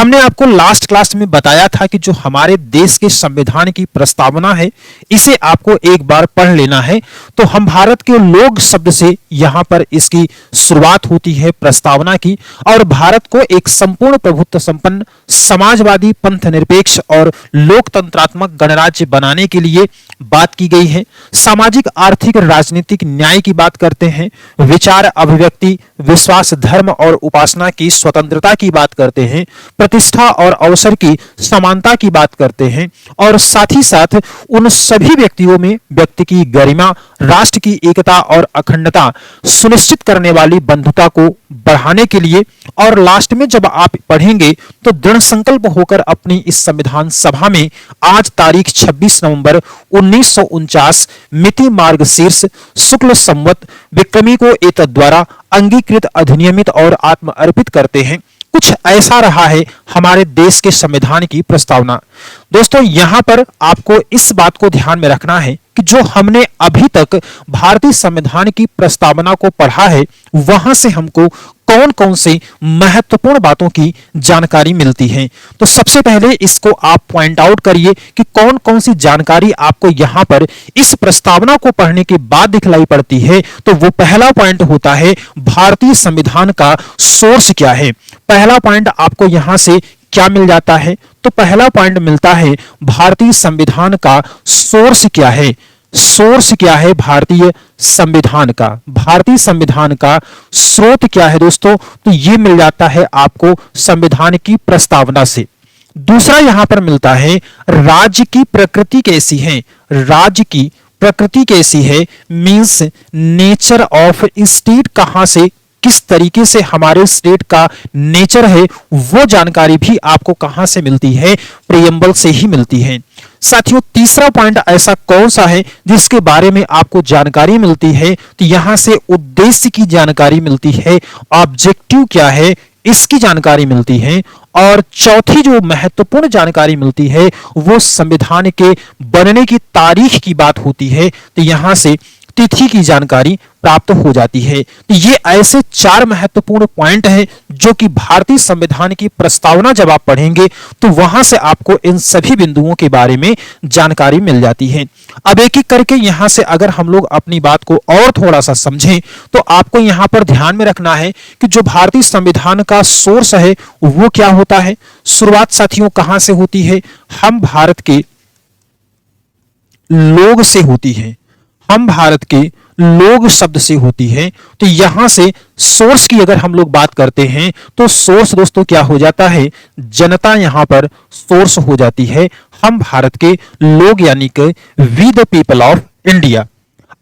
हमने आपको last class में बताया था कि जो हमारे देश के संविधान की प्रस्तावना है, इसे आपको एक बार पढ़ लेना है। तो हम भारत के लोग शब्द से यहां पर इसकी शुरुआत होती है प्रस्तावना की, और भारत को एक संपूर्ण प्रभुत्व संपन्न समाजवादी पंथ निरपेक्ष और लोकतंत्रात्मक गणराज्य बनाने के लिए बात की गई है। सामाजिक आर्थिक राजनीतिक न्याय की बात करते हैं, विचार अभिव्यक्ति विश्वास धर्म और उपासना की स्वतंत्रता की बात करते हैं, प्रतिष्ठा और अवसर की समानता की बात करते हैं, और साथ ही साथ उन सभी व्यक्तियों में व्यक्ति की गरिमा, राष्ट्र की एकता और अखंडता सुनिश्चित करने वाली बंधुता को बढ़ाने के लिए, और लास्ट में जब आप पढ़ेंगे तो दृढ़ संकल्प होकर अपनी इस संविधान सभा में आज तारीख 26 नवंबर 1949 मिति मार्गशीर्ष शुक्ल संवत विक्रमी को एतद् द्वारा अंगीकृत अधिनियमित और आत्म अर्पित करते हैं। कुछ ऐसा रहा है हमारे देश के संविधान की प्रस्तावना। दोस्तों, यहां पर आपको इस बात को ध्यान में रखना है कि जो हमने अभी तक भारतीय संविधान की प्रस्तावना को पढ़ा है, वहां से हमको कौन कौन से महत्वपूर्ण बातों की जानकारी मिलती है। तो सबसे पहले इसको आप पॉइंट आउट करिए कि कौन कौन सी जानकारी आपको यहां पर इस प्रस्तावना को पढ़ने के बाद दिखलाई पड़ती है। तो वो पहला पॉइंट होता है भारतीय संविधान का सोर्स क्या है। पहला पॉइंट आपको यहां से क्या मिल जाता है? तो पहला पॉइंट मिलता है भारतीय संविधान का सोर्स क्या है। सोर्स क्या है भारतीय संविधान का? भारतीय संविधान का स्रोत क्या है दोस्तों? तो ये मिल जाता है आपको संविधान की प्रस्तावना से। दूसरा यहां पर मिलता है राज्य की प्रकृति कैसी है। राज्य की प्रकृति कैसी है मींस नेचर ऑफ स्टेट, कहां से किस तरीके से हमारे स्टेट का नेचर है, वो जानकारी भी आपको कहां से मिलती है? प्रियम्बल से ही मिलती है। साथियों, तीसरा पॉइंट ऐसा कौन सा है जिसके बारे में आपको जानकारी मिलती है? तो यहां से उद्देश्य की जानकारी मिलती है, ऑब्जेक्टिव क्या है इसकी जानकारी मिलती है, और चौथी जो महत्वपूर्ण जानकारी मिलती है वो संविधान के बनने की तारीख की बात होती है। तो यहां से तिथि की जानकारी प्राप्त हो जाती है। तो ये ऐसे चार महत्वपूर्ण पॉइंट हैं जो कि भारतीय संविधान की प्रस्तावना जब आप पढ़ेंगे तो वहां से आपको इन सभी बिंदुओं के बारे में जानकारी मिल जाती है। अब एक एक करके यहां से अगर हम लोग अपनी बात को और थोड़ा सा समझें तो आपको यहां पर ध्यान में रखना है कि जो भारतीय संविधान का सोर्स है वो क्या होता है। शुरुआत साथियों कहां से होती है? हम भारत के लोग से होती है। हम भारत के लोग शब्द से होती है। तो यहां से सोर्स की अगर हम लोग बात करते हैं तो सोर्स दोस्तों क्या हो जाता है? जनता यहां पर सोर्स हो जाती है। हम भारत के लोग यानी कि we the people of India.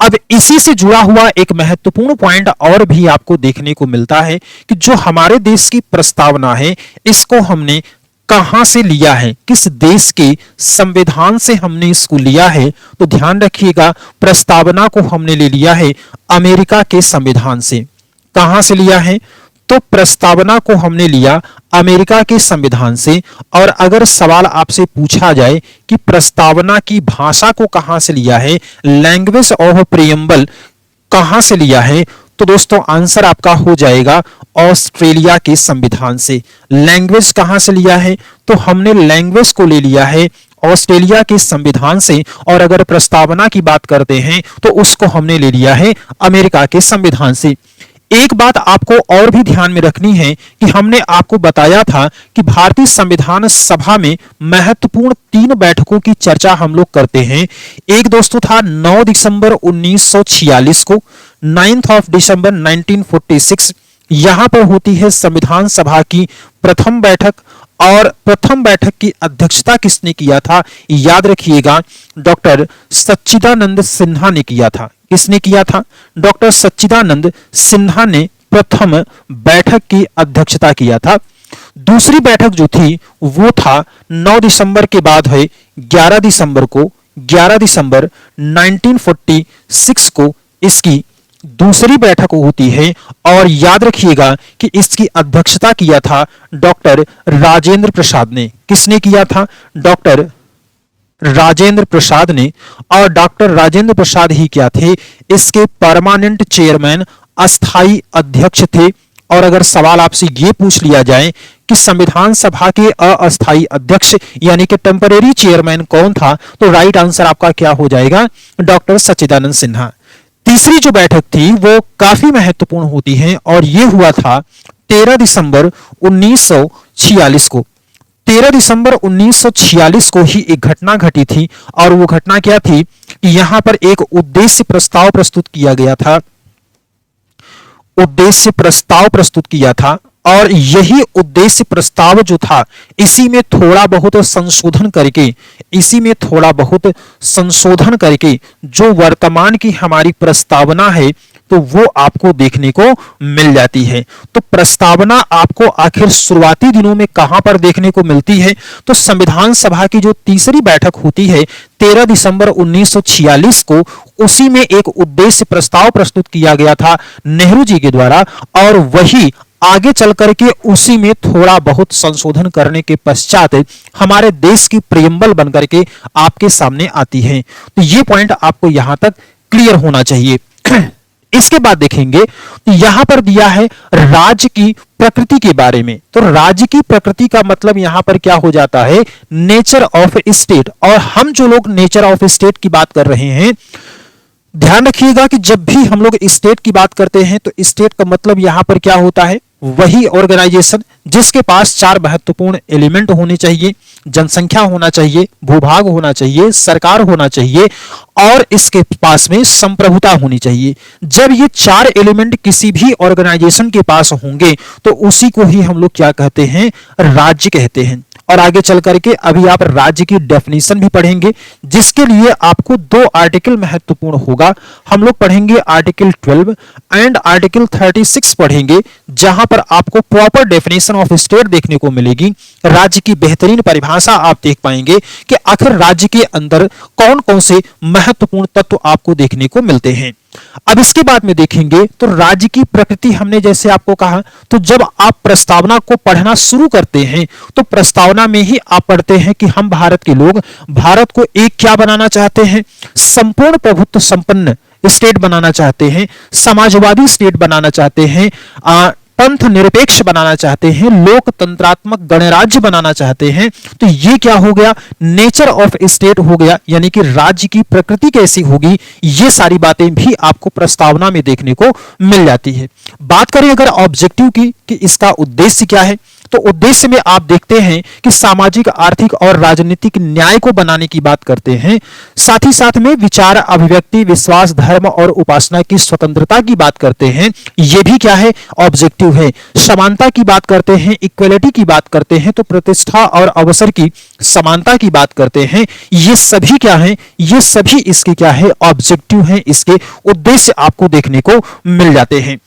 अब इसी से जुड़ा हुआ एक महत्वपूर्ण पॉइंट और भी आपको देखने को मिलता है कि जो हमारे देश की प्रस्तावना है इसको हमने कहां से लिया है, किस देश के संविधान से हमने इसको लिया है। तो ध्यान रखिएगा, प्रस्तावना को हमने ले लिया है अमेरिका के संविधान से। कहां से लिया है? तो प्रस्तावना को हमने लिया अमेरिका के संविधान से। और अगर सवाल आपसे पूछा जाए कि प्रस्तावना की भाषा को कहां से लिया है, लैंग्वेज ऑफ प्रियम्बल कहां से लिया है, तो दोस्तों आंसर आपका हो जाएगा ऑस्ट्रेलिया के संविधान से। लैंग्वेज कहां से लिया है? तो हमने लैंग्वेज को ले लिया है ऑस्ट्रेलिया के संविधान से। और अगर प्रस्तावना की बात करते हैं तो उसको हमने ले लिया है अमेरिका के संविधान से। एक बात आपको और भी ध्यान में रखनी है कि हमने आपको बताया था कि भारतीय संविधान सभा में महत्वपूर्ण 3 बैठकों की चर्चा हम लोग करते हैं। एक दोस्तों था 9 दिसंबर 1946 को, 9 दिसंबर 1946 यहां पर होती है संविधान सभा की प्रथम बैठक। और प्रथम बैठक की अध्यक्षता किसने किया था? याद रखिएगा, डॉक्टर सच्चिदानंद सिन्हा ने किया था। किसने किया था? डॉक्टर सच्चिदानंद सिन्हा ने प्रथम बैठक की अध्यक्षता किया था। दूसरी बैठक जो थी वो था 9 दिसंबर के बाद है 11 दिसंबर को, 11 दिसंबर 1946 को इसकी दूसरी बैठक होती है। और याद रखिएगा कि इसकी अध्यक्षता किया था डॉक्टर राजेंद्र प्रसाद ने। किसने किया था? डॉक्टर राजेंद्र प्रसाद ने। और डॉक्टर राजेंद्र प्रसाद ही क्या थे? इसके परमानेंट चेयरमैन, अस्थाई अध्यक्ष थे और अगर सवाल आपसे ये पूछ लिया जाए कि संविधान सभा के अस्थायी अध्यक्ष यानी कि टेम्परेरी चेयरमैन कौन था, तो राइट आंसर आपका क्या हो जाएगा? डॉक्टर सच्चिदानंद सिन्हा। तीसरी जो बैठक थी वो काफी महत्वपूर्ण होती है और ये हुआ था 13 दिसंबर 1946 को। 13 दिसंबर 1946 को ही एक घटना घटी थी और वो घटना क्या थी कि यहां पर एक उद्देश्य प्रस्ताव प्रस्तुत किया गया था। उद्देश्य प्रस्ताव प्रस्तुत किया था और यही उद्देश्य प्रस्ताव जो था इसी में थोड़ा बहुत संशोधन करके जो वर्तमान की हमारी प्रस्तावना है तो वो आपको देखने को मिल जाती है। तो प्रस्तावना आपको आखिर शुरुआती दिनों में कहां पर देखने को मिलती है? तो संविधान सभा की जो तीसरी बैठक होती है 13 दिसंबर 1946 को, उसी में एक उद्देश्य प्रस्ताव प्रस्तुत किया गया था नेहरू जी के द्वारा और वही आगे चल करके उसी में थोड़ा बहुत संशोधन करने के पश्चात हमारे देश की प्रियम्बल बनकर के आपके सामने आती है। तो ये पॉइंट आपको यहां तक क्लियर होना चाहिए। इसके बाद देखेंगे तो यहां पर दिया है राज्य की प्रकृति के बारे में। तो राज्य की प्रकृति का मतलब यहां पर क्या हो जाता है? Nature of state. और हम जो लोग नेचर ऑफ स्टेट की बात कर रहे हैं, ध्यान रखिएगा कि जब भी हम लोग स्टेट की बात करते हैं तो स्टेट का मतलब यहां पर क्या होता है? वही ऑर्गेनाइजेशन जिसके पास 4 महत्वपूर्ण एलिमेंट होने चाहिए। जनसंख्या होना चाहिए, भूभाग होना चाहिए, सरकार होना चाहिए और इसके पास में संप्रभुता होनी चाहिए। जब ये 4 एलिमेंट किसी भी ऑर्गेनाइजेशन के पास होंगे तो उसी को ही हम लोग क्या कहते हैं? राज्य कहते हैं। और आगे चल करके अभी आप राज्य की डेफिनेशन भी पढ़ेंगे, जिसके लिए आपको 2 आर्टिकल महत्वपूर्ण होगा। हम लोग पढ़ेंगे आर्टिकल 12 एंड आर्टिकल 36 पढ़ेंगे, जहां पर आपको प्रॉपर डेफिनेशन ऑफ स्टेट देखने को मिलेगी। राज्य की बेहतरीन परिभाषा आप देख पाएंगे कि आखिर राज्य के अंदर कौन कौन से महत्वपूर्ण तत्व आपको देखने को मिलते हैं। अब इसके बाद में देखेंगे तो राज्य की प्रकृति, हमने जैसे आपको कहा, तो जब आप प्रस्तावना को पढ़ना शुरू करते हैं तो प्रस्तावना में ही आप पढ़ते हैं कि हम भारत के लोग भारत को एक क्या बनाना चाहते हैं? संपूर्ण प्रभुत्व संपन्न स्टेट बनाना चाहते हैं, समाजवादी स्टेट बनाना चाहते हैं, पंथ निरपेक्ष बनाना चाहते हैं, लोकतंत्रात्मक गणराज्य बनाना चाहते हैं। तो ये क्या हो गया? नेचर ऑफ स्टेट हो गया, यानी कि राज्य की प्रकृति कैसी होगी, ये सारी बातें भी आपको प्रस्तावना में देखने को मिल जाती है। बात करें अगर ऑब्जेक्टिव की कि इसका उद्देश्य क्या है, तो उद्देश्य में आप देखते हैं कि सामाजिक, आर्थिक और राजनीतिक न्याय को बनाने की बात करते हैं। साथ ही साथ में विचार, अभिव्यक्ति, विश्वास, धर्म और उपासना की स्वतंत्रता की बात करते हैं। ये भी क्या है? ऑब्जेक्टिव है। समानता की बात करते हैं, इक्वलिटी की बात करते हैं, तो प्रतिष्ठा और अवसर की समानता की बात करते हैं। ये सभी क्या है? ये सभी इसके क्या है? ऑब्जेक्टिव हैं। इसके उद्देश्य आपको देखने को मिल जाते हैं।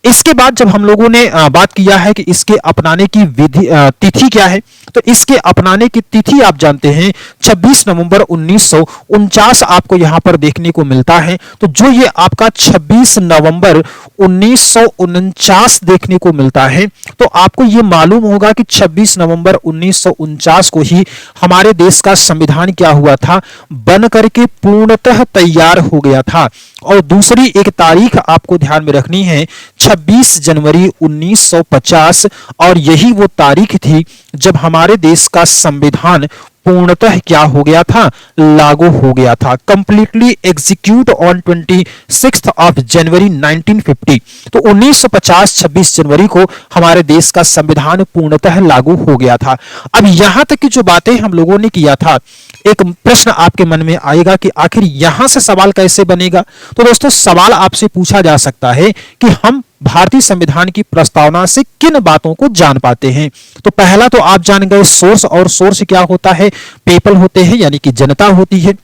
इसके बाद जब हम लोगों ने बात किया है कि इसके अपनाने की तिथि क्या है, तो इसके अपनाने की तिथि आप जानते हैं 26 नवंबर 1949 आपको यहां पर देखने को मिलता है। तो जो ये आपका 26 नवंबर 1949 देखने को मिलता है, तो आपको ये मालूम होगा कि 26 नवंबर 1949 को ही हमारे देश का संविधान क्या हुआ था? बन करके पूर्णतः तैयार हो गया था। और दूसरी एक तारीख आपको ध्यान में रखनी है, 26 जनवरी 1950, और यही वो तारीख थी जब हमारे देश का संविधान पूर्णतः क्या हो गया था? लागू हो गया था। Completely execute on 26 of January 1950। तो 1950 26 जनवरी को हमारे देश का संविधान पूर्णतः लागू हो गया था। अब यहां तक की जो बातें हम लोगों ने किया था, एक प्रश्न आपके मन में आएगा कि आखिर यहां से सवाल कैसे बनेगा? तो दोस्तों, सवाल आपसे पूछा जा सकता है कि हम भारतीय संविधान की प्रस्तावना से किन बातों को जान पाते हैं। तो पहला तो आप जान गए सोर्स, और सोर्स क्या होता है? पीपल होते हैं, यानी कि जनता होती है।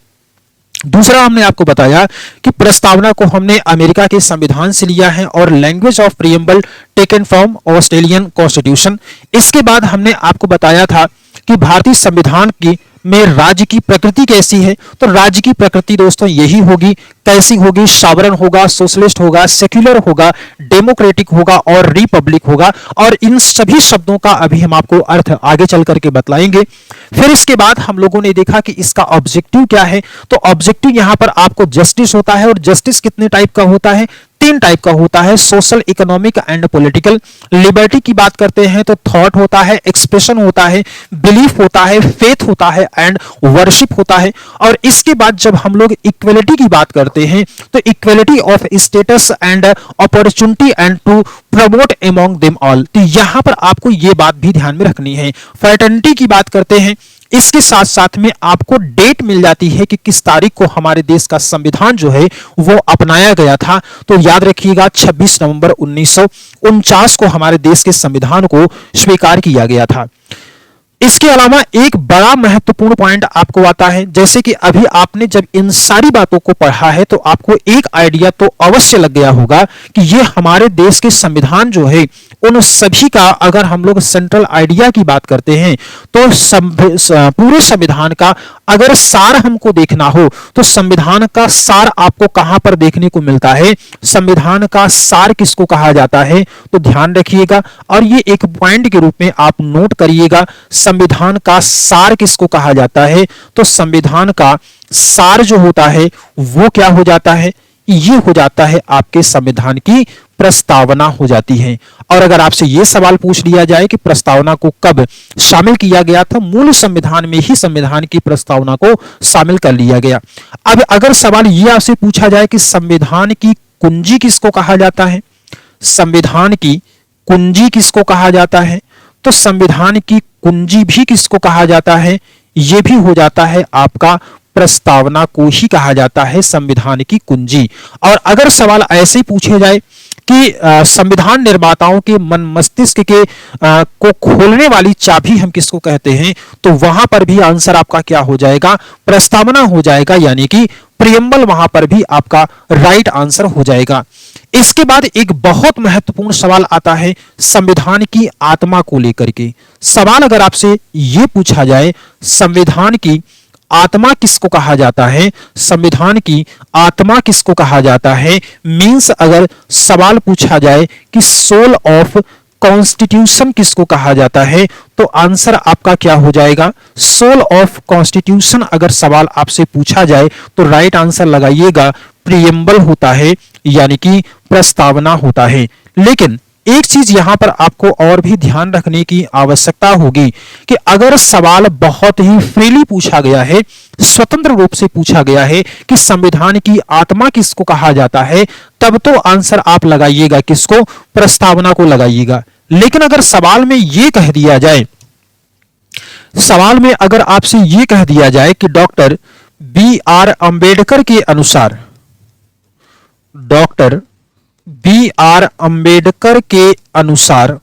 दूसरा हमने आपको बताया कि प्रस्तावना को हमने अमेरिका के संविधान से लिया है और language of preamble taken from Australian constitution. इसके बाद हमने आपको बताया था कि भारतीय संविधान की में राज्य की प्रकृति कैसी है। तो राज्य की प्रकृति दोस्तों यही होगी। कैसी होगी? सॉवरेन होगा, सोशलिस्ट होगा, सेक्युलर होगा, डेमोक्रेटिक होगा और रिपब्लिक होगा। और इन सभी शब्दों का अभी हम आपको अर्थ आगे चल करके बतलाएंगे। फिर इसके बाद हम लोगों ने देखा कि इसका ऑब्जेक्टिव क्या है। तो ऑब्जेक्टिव यहां पर आपको जस्टिस होता है, और जस्टिस कितने टाइप का होता है? तीन टाइप का होता है, social, economic and political. Liberty की बात करते हैं तो थॉट होता है, एक्सप्रेशन होता है, बिलीफ होता है, फेथ होता है एंड वर्शिप होता है। और इसके बाद जब हम लोग इक्वलिटी की बात करते हैं तो equality of status and opportunity and to promote among them all. तो यहां पर आपको ये बात भी ध्यान में रखनी है। फ्रेटर्निटी की बात करते हैं, इसके साथ साथ में आपको डेट मिल जाती है कि किस तारीख को हमारे देश का संविधान जो है वो अपनाया गया था। तो याद रखिएगा 26 नवंबर 1949 को हमारे देश के संविधान को स्वीकार किया गया था। इसके अलावा एक बड़ा महत्वपूर्ण पॉइंट आपको आता है, जैसे कि अभी आपने जब इन सारी बातों को पढ़ा है तो आपको एक आइडिया तो अवश्य लग गया होगा कि ये हमारे देश के संविधान जो है उन सभी का, अगर हम लोग सेंट्रल आइडिया की बात करते हैं तो पूरे संविधान का अगर सार हमको देखना हो तो संविधान का सार आपको कहां पर देखने को मिलता है, संविधान का सार किसको कहा जाता है, तो ध्यान रखिएगा और ये एक पॉइंट के रूप में आप नोट करिएगा। संविधान का सार किसको कहा जाता है, तो संविधान का सार जो होता है वो क्या हो जाता है, ये हो जाता है आपके संविधान की प्रस्तावना हो जाती है। और अगर आपसे ये सवाल पूछ लिया जाए कि प्रस्तावना को कब शामिल किया गया था, मूल संविधान में ही संविधान की प्रस्तावना को शामिल कर लिया गया। अब अगर सवाल ये आपसे पूछा जाए कि संविधान की कुंजी किसको कहा जाता है, संविधान की कुंजी किसको कहा जाता है, तो संविधान की कुंजी भी किसको कहा जाता है, यह भी हो जाता है आपका प्रस्तावना को ही कहा जाता है संविधान की कुंजी। और अगर सवाल ऐसे पूछे जाए कि संविधान निर्माताओं के मन मस्तिष्क के को खोलने वाली चाबी हम किसको कहते हैं, तो वहां पर भी आंसर आपका क्या हो जाएगा, प्रस्तावना हो जाएगा, यानी कि प्रियम्बल वहां पर भी आपका राइट आंसर हो जाएगा। इसके बाद एक बहुत महत्वपूर्ण सवाल आता है संविधान की आत्मा को लेकर के। सवाल अगर आपसे यह पूछा जाए संविधान की आत्मा किसको कहा जाता है, संविधान की आत्मा किसको कहा जाता है, मींस अगर सवाल पूछा जाए कि सोल ऑफ कॉन्स्टिट्यूशन किसको कहा जाता है, तो आंसर आपका क्या हो जाएगा, सोल ऑफ कॉन्स्टिट्यूशन। अगर सवाल आपसे पूछा जाए तो राइट आंसर लगाइएगा प्रियम्बल होता है, यानी कि प्रस्तावना होता है। लेकिन एक चीज यहां पर आपको और भी ध्यान रखने की आवश्यकता होगी कि अगर सवाल बहुत ही फ्रीली पूछा गया है, स्वतंत्र रूप से पूछा गया है कि संविधान की आत्मा किसको कहा जाता है, तब तो आंसर आप लगाइएगा किसको, प्रस्तावना को लगाइएगा। लेकिन अगर सवाल में यह कह दिया जाए, सवाल में अगर आपसे यह कह दिया जाए कि डॉक्टर B.R. अंबेडकर के अनुसार, डॉक्टर B.R. अंबेडकर के अनुसार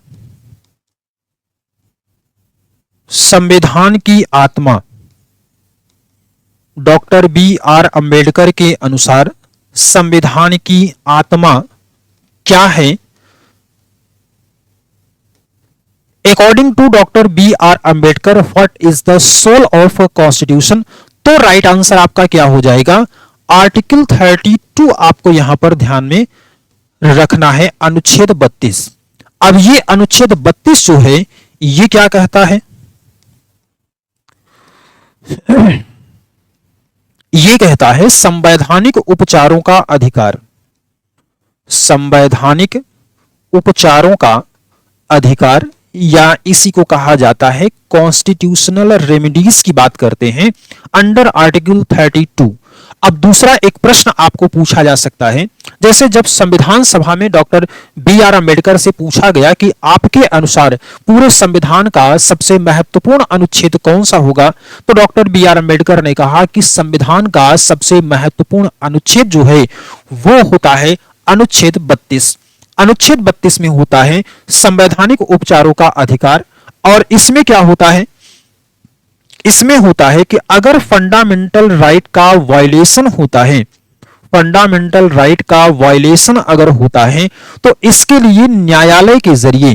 संविधान की आत्मा, डॉक्टर B.R. अंबेडकर के अनुसार संविधान की आत्मा क्या है, according to doctor B.R. Ambedkar what is the soul of constitution, तो राइट आंसर आपका क्या हो जाएगा, आर्टिकल 32 आपको यहां पर ध्यान में रखना है, अनुच्छेद 32। अब ये अनुच्छेद 32 जो है ये क्या कहता है, ये कहता है संवैधानिक उपचारों का अधिकार, संवैधानिक उपचारों का अधिकार, या इसी को कहा जाता है कॉन्स्टिट्यूशनल रेमेडीज की बात करते हैं अंडर आर्टिकल 32। अब दूसरा एक प्रश्न आपको पूछा जा सकता है, जैसे जब संविधान सभा में डॉक्टर B.R. अंबेडकर से पूछा गया कि आपके अनुसार पूरे संविधान का सबसे महत्वपूर्ण अनुच्छेद कौन सा होगा, तो डॉक्टर B.R. अंबेडकर ने कहा कि संविधान का सबसे महत्वपूर्ण अनुच्छेद जो है वो होता है अनुच्छेद 32। अनुच्छेद 32 में होता है संवैधानिक उपचारों का अधिकार, और इसमें क्या होता है, इसमें होता है कि अगर फंडामेंटल राइट का वायलेशन होता है, फंडामेंटल राइट का वायलेशन अगर होता है तो इसके लिए न्यायालय के जरिए,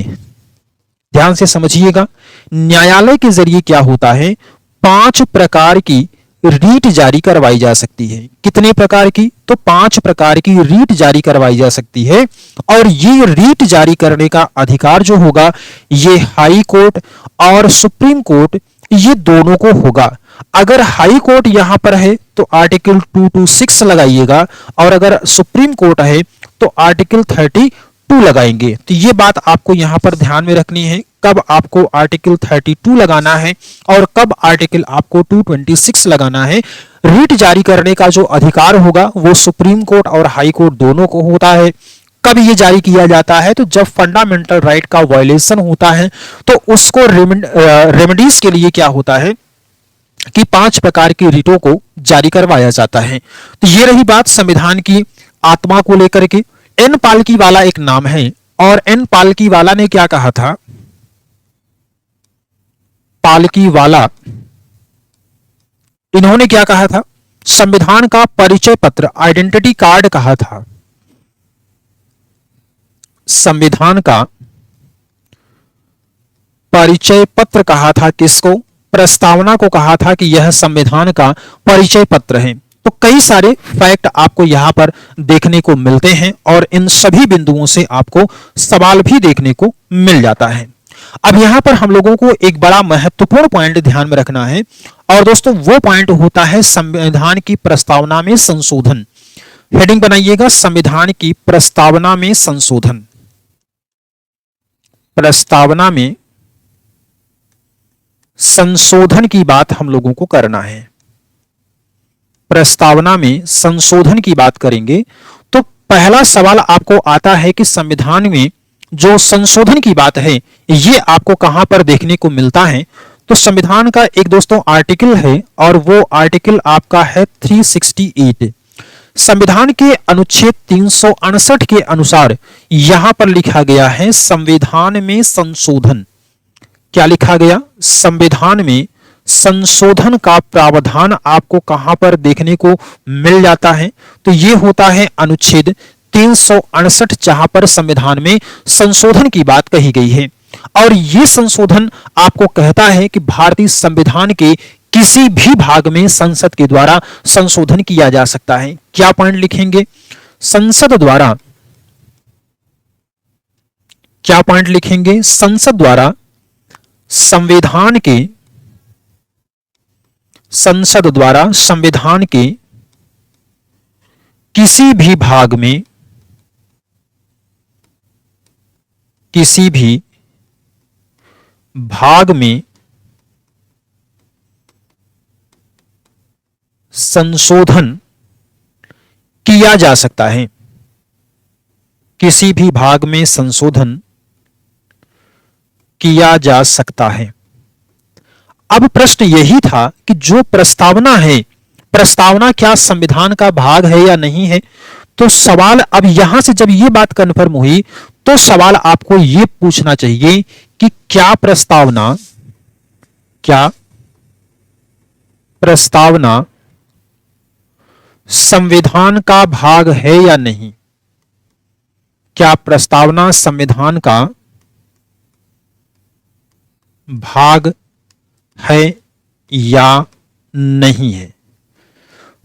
ध्यान से समझिएगा, न्यायालय के जरिए क्या होता है, 5 प्रकार की रीट जारी करवाई जा सकती है। कितने प्रकार की, तो 5 प्रकार की रीट जारी करवाई जा सकती है। और ये रीट जारी करने का अधिकार जो होगा ये हाई कोर्ट और सुप्रीम कोर्ट, ये दोनों को होगा। अगर हाई कोर्ट यहां पर है तो आर्टिकल 226 लगाइएगा, और अगर सुप्रीम कोर्ट है तो आर्टिकल 32 लगाएंगे। तो ये बात आपको यहां पर ध्यान में रखनी है, कब आपको आर्टिकल 32 लगाना है और कब आर्टिकल आपको 226 लगाना है। रिट जारी करने का जो अधिकार होगा वो सुप्रीम कोर्ट और हाई कोर्ट दोनों को होता है। कब ये जारी किया जाता है, तो जब फंडामेंटल राइट का वायलेशन होता है तो उसको रेमेडीज के लिए क्या होता है कि 5 प्रकार की रिटों को जारी करवाया जाता है। तो ये रही बात संविधान की आत्मा को लेकर के। एन पालकी वाला एक नाम है और एन पालकी वाला ने क्या कहा था, पालकी वाला इन्होंने क्या कहा था, संविधान का परिचय पत्र आइडेंटिटी कार्ड कहा था। संविधान का परिचय पत्र कहा था किसको, प्रस्तावना को कहा था कि यह संविधान का परिचय पत्र है। तो कई सारे फैक्ट आपको यहां पर देखने को मिलते हैं और इन सभी बिंदुओं से आपको सवाल भी देखने को मिल जाता है। अब यहां पर हम लोगों को एक बड़ा महत्वपूर्ण पॉइंट ध्यान में रखना है और दोस्तों वो पॉइंट होता है संविधान की प्रस्तावना में संशोधन। हेडिंग बनाइएगा, संविधान की प्रस्तावना में संशोधन। प्रस्तावना में संशोधन की बात हम लोगों को करना है। प्रस्तावना में संशोधन की बात करेंगे तो पहला सवाल आपको आता है कि संविधान में जो संशोधन की बात है ये आपको कहां पर देखने को मिलता है। तो संविधान का एक दोस्तों आर्टिकल है और वो आर्टिकल आपका है 368। संविधान के अनुच्छेद 368 के अनुसार यहां पर लिखा गया है संविधान में संशोधन। क्या लिखा गया, संविधान में संशोधन का प्रावधान आपको कहां पर देखने को मिल जाता है, तो ये होता है अनुच्छेद 368 जहां पर संविधान में संशोधन की बात कही गई है। और ये संशोधन आपको कहता है कि भारतीय संविधान के किसी भी भाग में संसद के द्वारा संशोधन किया जा सकता है। क्या पॉइंट लिखेंगे, संसद द्वारा, क्या पॉइंट लिखेंगे, संसद द्वारा संविधान के, संसद द्वारा संविधान के किसी भी भाग में, किसी भी भाग में संशोधन किया जा सकता है। किसी भी भाग में संशोधन किया जा सकता है। अब प्रश्न यही था कि जो प्रस्तावना है, प्रस्तावना क्या संविधान का भाग है या नहीं है। तो सवाल अब यहां से जब ये बात कन्फर्म हुई तो सवाल आपको ये पूछना चाहिए कि क्या प्रस्तावना, क्या प्रस्तावना संविधान का भाग है या नहीं। क्या प्रस्तावना संविधान का भाग है या नहीं है।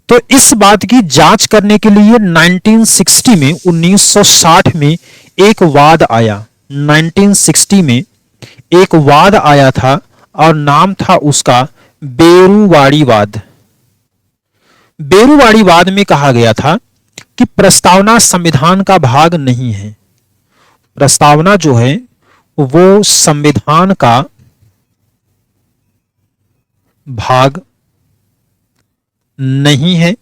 तो इस बात की जांच करने के लिए 1960 में, 1960 में एक वाद आया। 1960 में एक वाद आया था और नाम था उसका बेरुवाड़ी वाद। बेरुवाड़ी वाद में कहा गया था कि प्रस्तावना संविधान का भाग नहीं है। प्रस्तावना जो है वो संविधान का भाग नहीं है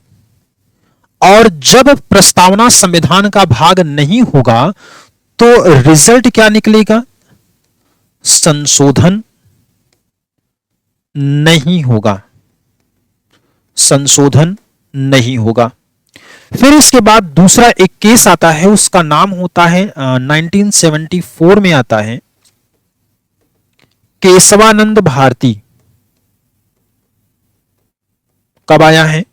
और जब प्रस्तावना संविधान का भाग नहीं होगा तो रिजल्ट क्या निकलेगा, संशोधन नहीं होगा, संशोधन नहीं होगा। फिर इसके बाद दूसरा एक केस आता है, उसका नाम होता है 1974 में आता है केशवानंद भारती। कब आया है,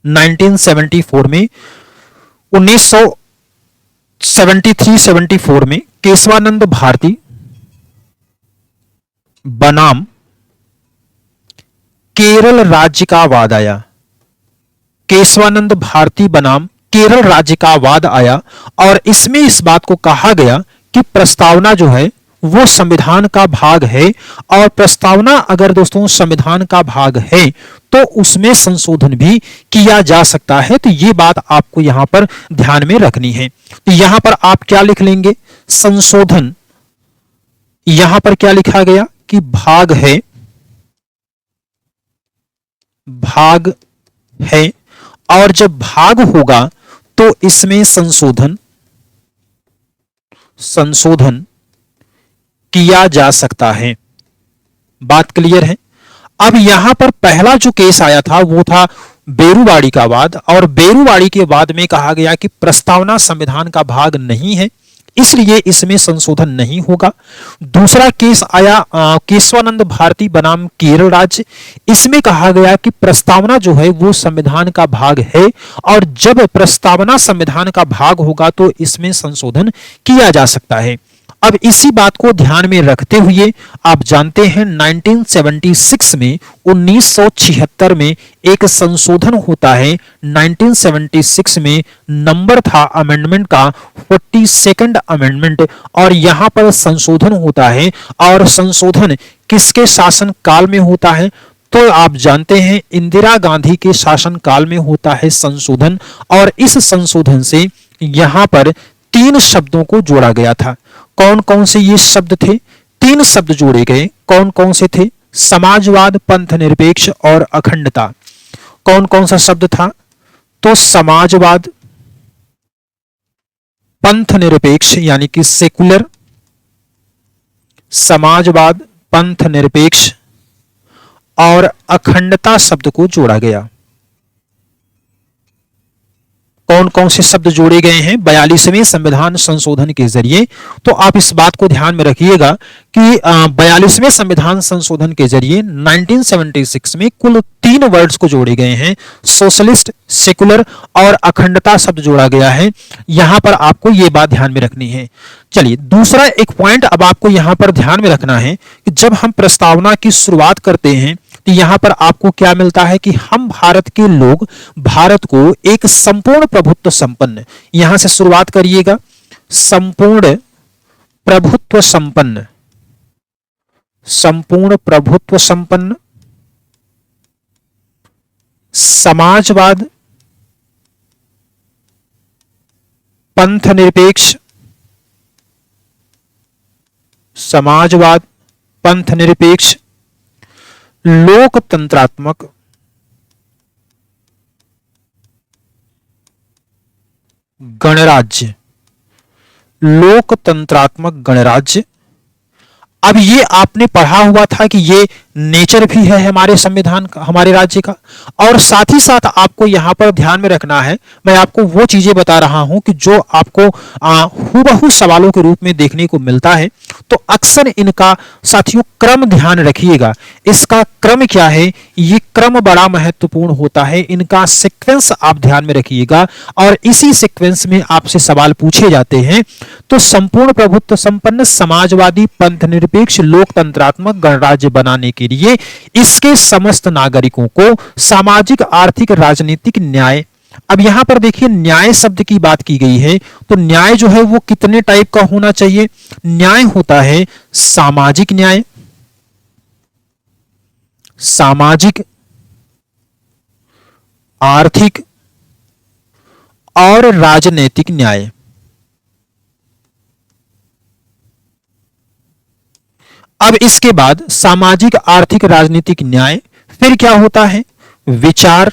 1974 में, 1973-74 में केशवानंद भारती बनाम केरल राज्य का वाद आया। केशवानंद भारती बनाम केरल राज्य का वाद आया और इसमें इस बात को कहा गया कि प्रस्तावना जो है वो संविधान का भाग है, और प्रस्तावना अगर दोस्तों संविधान का भाग है तो उसमें संशोधन भी किया जा सकता है। तो ये बात आपको यहां पर ध्यान में रखनी है। तो यहां पर आप क्या लिख लेंगे, संशोधन, यहां पर क्या लिखा गया कि भाग है, भाग है, और जब भाग होगा तो इसमें संशोधन किया जा सकता है। बात क्लियर है। अब यहां पर पहला जो केस आया था वो था बेरुवाड़ी का वाद, और बेरुवाड़ी के वाद में कहा गया कि प्रस्तावना संविधान का भाग नहीं है, इसलिए इसमें संशोधन नहीं होगा। दूसरा केस आया केशवानंद भारती बनाम केरल राज्य, इसमें कहा गया कि प्रस्तावना जो है वो संविधान का भाग है, और जब प्रस्तावना संविधान का भाग होगा तो इसमें संशोधन किया जा सकता है। अब इसी बात को ध्यान में रखते हुए आप जानते हैं 1976 में 1976 में एक संशोधन होता है। 1976 में नंबर था अमेंडमेंट का 42nd अमेंडमेंट, और यहां पर संशोधन होता है। और संशोधन किसके शासन काल में होता है, तो आप जानते हैं इंदिरा गांधी के शासन काल में होता है संशोधन। और इस संशोधन से यहां पर 3 शब्दों को जोड़ा गया था। कौन कौन से ये शब्द थे, 3 शब्द जोड़े गए, कौन कौन से थे, समाजवाद, पंथ निरपेक्ष और अखंडता। कौन कौन सा शब्द था, तो समाजवाद, पंथ निरपेक्ष यानी कि सेकुलर, समाजवाद, पंथ निरपेक्ष और अखंडता शब्द को जोड़ा गया। कौन कौन से शब्द जोड़े गए हैं 42वें संविधान संशोधन के जरिए, तो आप इस बात को ध्यान में रखिएगा कि 42वें संविधान संशोधन के जरिए 1976 में कुल 3 वर्ड्स को जोड़े गए हैं, सोशलिस्ट, सेकुलर और अखंडता शब्द जोड़ा गया है। यहां पर आपको यह बात ध्यान में रखनी है। चलिए दूसरा एक पॉइंट अब आपको यहां पर ध्यान में रखना है कि जब हम प्रस्तावना की शुरुआत करते हैं तो यहां पर आपको क्या मिलता है कि हम भारत के लोग भारत को एक संपूर्ण प्रभुत्व संपन्न, यहां से शुरुआत करिएगा, संपूर्ण प्रभुत्व संपन्न, संपूर्ण प्रभुत्व संपन्न, समाजवाद, पंथ निरपेक्ष, समाजवाद, पंथ निरपेक्ष, लोकतंत्रात्मक, गणराज्य, लोकतंत्रात्मक गणराज्य। अब ये आपने पढ़ा हुआ था कि ये नेचर भी है हमारे संविधान का, हमारे राज्य का। और साथ ही साथ आपको यहां पर ध्यान में रखना है, मैं आपको वो चीजें बता रहा हूं कि जो आपको हूबहू सवालों के रूप में देखने को मिलता है। तो अक्सर इनका साथियों क्रम ध्यान रखिएगा, इसका क्रम क्या है, ये क्रम बड़ा महत्वपूर्ण होता है, इनका सीक्वेंस आप ध्यान में रखिएगा और इसी सीक्वेंस में आपसे सवाल पूछे जाते हैं। तो संपूर्ण प्रभुत्व संपन्न, समाजवादी, पंथ निरपेक्ष, लोकतंत्रात्मक गणराज्य बनाने के लिए इसके समस्त नागरिकों को सामाजिक, आर्थिक, राजनीतिक न्याय। अब यहां पर देखिए न्याय शब्द की बात की गई है, तो न्याय जो है वो कितने टाइप का होना चाहिए, न्याय होता है सामाजिक न्याय, सामाजिक, आर्थिक और राजनीतिक न्याय। अब इसके बाद सामाजिक, आर्थिक, राजनीतिक न्याय, फिर क्या होता है, विचार,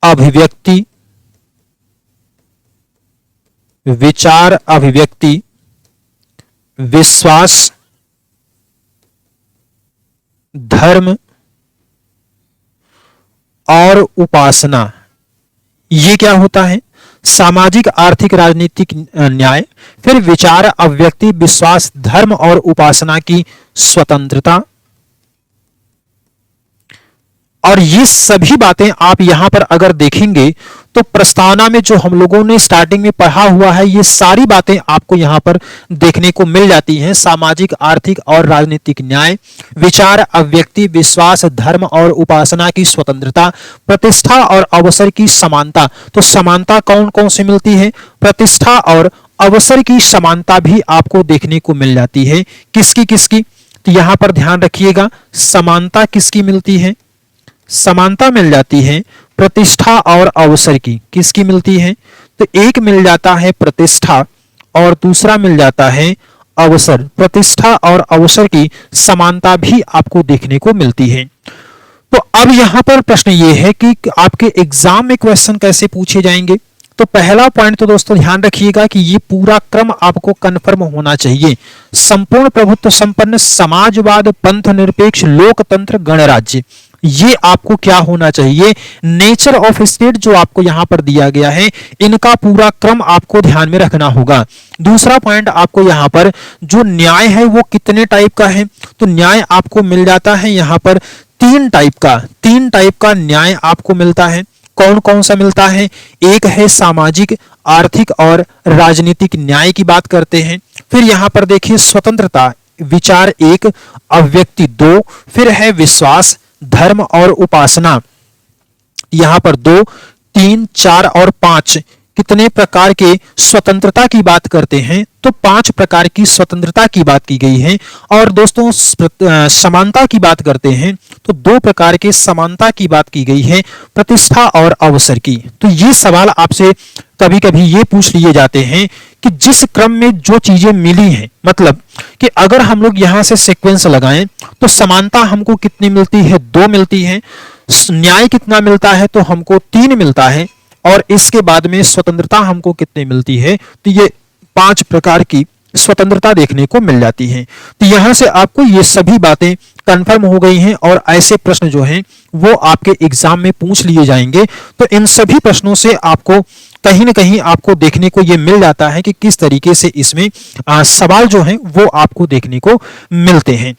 अभिव्यक्ति, विचार, अभिव्यक्ति, विश्वास, धर्म और उपासना। ये क्या होता है, सामाजिक, आर्थिक, राजनीतिक न्याय, फिर विचार, अभिव्यक्ति, विश्वास, धर्म और उपासना की स्वतंत्रता। और ये सभी बातें आप यहां पर अगर देखेंगे तो प्रस्तावना में जो हम लोगों ने स्टार्टिंग में पढ़ा हुआ है, ये सारी बातें आपको यहां पर देखने को मिल जाती हैं। सामाजिक, आर्थिक और राजनीतिक न्याय, विचार, अभिव्यक्ति, विश्वास, धर्म और उपासना की स्वतंत्रता, प्रतिष्ठा और अवसर की समानता। तो समानता कौन कौन से मिलती है, प्रतिष्ठा और अवसर की समानता भी आपको देखने को मिल जाती है। किसकी किसकी? तो यहां पर ध्यान रखिएगा, समानता किसकी मिलती है? समानता मिल जाती है प्रतिष्ठा और अवसर की। किसकी मिलती है? तो एक मिल जाता है प्रतिष्ठा और दूसरा मिल जाता है अवसर। प्रतिष्ठा और अवसर की समानता भी आपको देखने को मिलती है। तो अब यहां पर प्रश्न ये है कि आपके एग्जाम में क्वेश्चन कैसे पूछे जाएंगे। तो पहला पॉइंट तो दोस्तों ध्यान रखिएगा कि ये पूरा क्रम आपको कन्फर्म होना चाहिए। संपूर्ण प्रभुत्व संपन्न समाजवाद, पंथ निरपेक्ष, लोकतंत्र, गणराज्य, ये आपको क्या होना चाहिए? नेचर ऑफ स्टेट जो आपको यहां पर दिया गया है, इनका पूरा क्रम आपको ध्यान में रखना होगा। दूसरा पॉइंट आपको यहां पर जो न्याय है वो कितने टाइप का है? तो न्याय आपको मिल जाता है यहां पर तीन टाइप का न्याय आपको मिलता है। कौन कौन सा मिलता है? एक है सामाजिक, आर्थिक और राजनीतिक न्याय की बात करते हैं। फिर यहां पर देखिए स्वतंत्रता, विचार एक, अभिव्यक्ति दो, फिर है विश्वास, धर्म और उपासना, यहां पर 2, 3, 4 और 5 कितने प्रकार के स्वतंत्रता की बात करते हैं? तो 5 प्रकार की स्वतंत्रता की बात की गई है। और दोस्तों समानता की बात करते हैं तो 2 प्रकार के समानता की बात की गई है, प्रतिष्ठा और अवसर की। तो ये सवाल आपसे कभी कभी ये पूछ लिए जाते हैं कि जिस क्रम में जो चीजें मिली हैं, मतलब कि अगर हम लोग यहां से सीक्वेंस लगाएं तो समानता हमको कितनी मिलती है? 2 मिलती है। न्याय कितना मिलता है? तो हमको 3 मिलता है। और इसके बाद में स्वतंत्रता हमको कितनी मिलती है? तो ये 5 प्रकार की स्वतंत्रता देखने को मिल जाती है। तो यहां से आपको ये सभी बातें कंफर्म हो गई हैं और ऐसे प्रश्न जो हैं वो आपके एग्जाम में पूछ लिए जाएंगे। तो इन सभी प्रश्नों से आपको कहीं ना कहीं आपको देखने को ये मिल जाता है कि किस तरीके से इसमें सवाल जो हैं वो आपको देखने को मिलते हैं।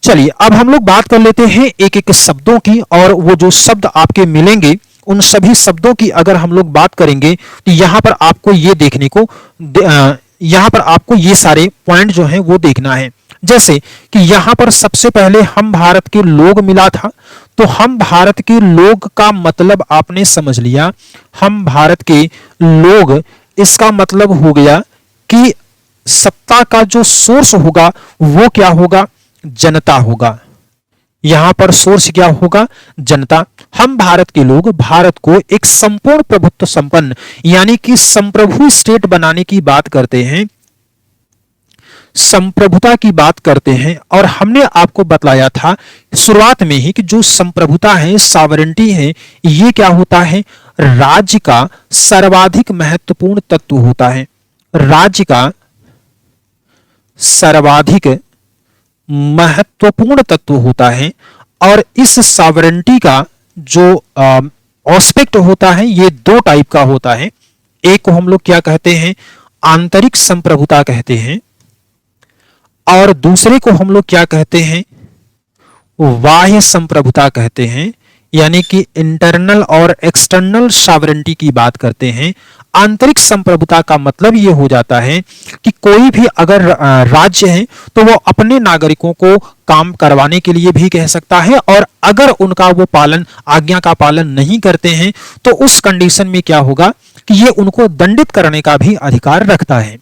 चलिए अब हम लोग बात कर लेते हैं एक एक शब्दों की, और वो जो शब्द आपके मिलेंगे उन सभी शब्दों की अगर हम लोग बात करेंगे तो यहां पर आपको ये देखने को यहां पर आपको ये सारे पॉइंट जो हैं वो देखना है। जैसे कि यहां पर सबसे पहले हम भारत के लोग मिला था, तो हम भारत के लोग का मतलब आपने समझ लिया। हम भारत के लोग, इसका मतलब हो गया कि सत्ता का जो सोर्स होगा वो क्या होगा? जनता होगा। यहां पर सोर्स क्या होगा? जनता। हम भारत के लोग भारत को एक संपूर्ण प्रभुत्व संपन्न यानी कि संप्रभु स्टेट बनाने की बात करते हैं, संप्रभुता की बात करते हैं। और हमने आपको बतलाया था शुरुआत में ही कि जो संप्रभुता है, सॉवरेंटी है, ये क्या होता है? राज्य का सर्वाधिक महत्वपूर्ण तत्व होता है। राज्य का सर्वाधिक महत्वपूर्ण तत्व होता है। और इस सॉवरेंटी का जो एस्पेक्ट होता है ये 2 टाइप का होता है। एक को हम लोग क्या कहते हैं? आंतरिक संप्रभुता कहते हैं, और दूसरे को हम लोग क्या कहते हैं? बाह्य संप्रभुता कहते हैं, यानी कि इंटरनल और एक्सटर्नल सॉवरेंटी की बात करते हैं। आंतरिक संप्रभुता का मतलब ये हो जाता है कि कोई भी अगर राज्य है तो वो अपने नागरिकों को काम करवाने के लिए भी कह सकता है, और अगर उनका वो आज्ञा का पालन नहीं करते हैं तो उस कंडीशन में क्या होगा कि ये उनको दंडित करने का भी अधिकार रखता है।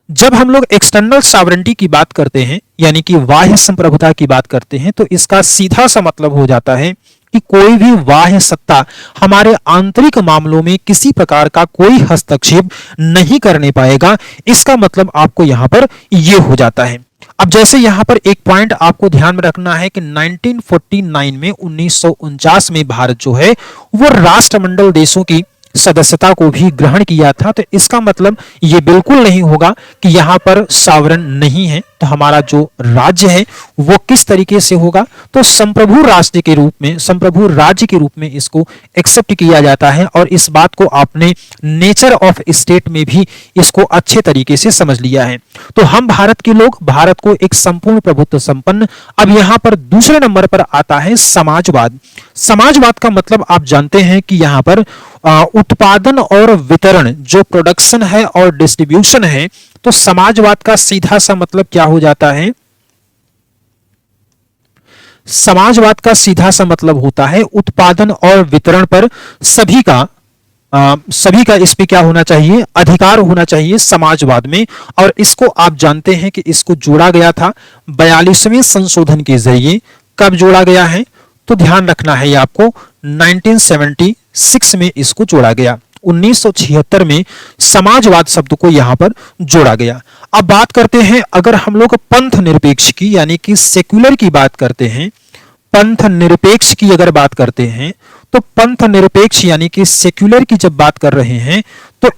जब हम लोग एक्सटर्नल सॉवरेंटी की बात करते हैं यानी कि बाह्य संप्रभुता की बात करते हैं तो इसका सीधा सा मतलब हो जाता है कि कोई भी बाह्य सत्ता हमारे आंतरिक मामलों में किसी प्रकार का कोई हस्तक्षेप नहीं करने पाएगा। इसका मतलब आपको यहां पर यह हो जाता है। अब जैसे यहां पर एक पॉइंट आपको ध्यान में रखना है कि 1949 में 1949 में भारत जो है वो राष्ट्रमंडल देशों की सदस्यता को भी ग्रहण किया था। तो इसका मतलब ये बिल्कुल नहीं होगा कि यहां पर सॉवरेन नहीं है। तो हमारा जो राज्य है वो किस तरीके से होगा? तो संप्रभु राष्ट्र के रूप में, संप्रभु राज्य के रूप में इसको एक्सेप्ट किया जाता है। और इस बात को आपने नेचर ऑफ स्टेट में भी इसको अच्छे तरीके से समझ लिया है। तो हम भारत के लोग भारत को एक संपूर्ण प्रभुत्व संपन्न। अब यहां पर दूसरे नंबर पर आता है समाजवाद। समाजवाद का मतलब आप जानते हैं कि यहां पर उत्पादन और वितरण, जो प्रोडक्शन है और डिस्ट्रीब्यूशन है, तो समाजवाद का सीधा सा मतलब क्या हो जाता है? समाजवाद का सीधा सा मतलब होता है उत्पादन और वितरण पर सभी का सभी का इस पे क्या होना चाहिए, अधिकार होना चाहिए समाजवाद में। और इसको आप जानते हैं कि इसको जोड़ा गया था 42वें संशोधन के जरिए। कब जोड़ा गया है, तो ध्यान रखना है ये आपको, 1976 में इसको जोड़ा गया। 1976 में समाजवाद शब्द को यहां पर जोड़ा गया। अब बात करते हैं, अगर हम लोग पंथ निरपेक्ष की यानी कि सेक्युलर की बात करते हैं, पंथ निरपेक्ष की अगर बात करते हैं, तो पंथ निरपेक्ष यानी कि सेक्युलर की जब बात कर रहे हैं, तो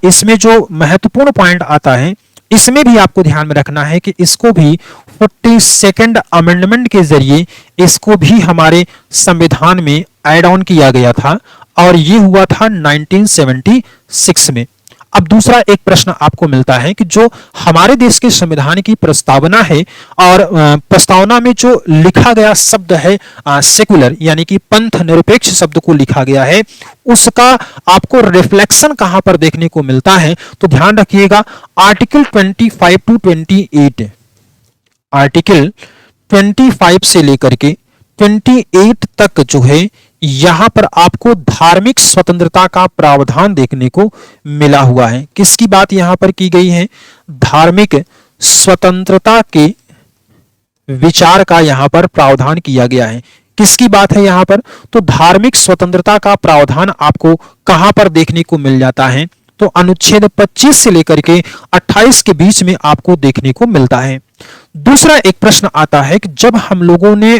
इसमें जो महत्वपूर्ण पॉइंट आता है, इसमें भी आपको ध्यान में रखना है कि इसको भी 42nd अमेंडमेंट के जरिए इसको भी हमारे संविधान में ऐड ऑन किया गया था, और ये हुआ था 1976 में। अब दूसरा एक प्रश्न आपको मिलता है कि जो हमारे देश के संविधान की प्रस्तावना है, और प्रस्तावना में जो लिखा गया शब्द है सेकुलर यानी कि पंथ निरपेक्ष शब्द को लिखा गया है, उसका आपको रिफ्लेक्शन कहां पर देखने को मिलता है, तो ध्यान रखिएगा आर्टिकल 25 टू 28, आर्टिकल 25 से लेकर के 28 तक जो है, यहां पर आपको धार्मिक स्वतंत्रता का प्रावधान देखने को मिला हुआ है। किसकी बात यहां पर की गई है, धार्मिक स्वतंत्रता के विचार का यहां पर प्रावधान किया गया है। किसकी बात है यहां पर, तो धार्मिक स्वतंत्रता का प्रावधान आपको कहां पर देखने को मिल जाता है, तो अनुच्छेद 25 से लेकर के 28 के बीच में आपको देखने को मिलता है। दूसरा एक प्रश्न आता है कि जब हम लोगों ने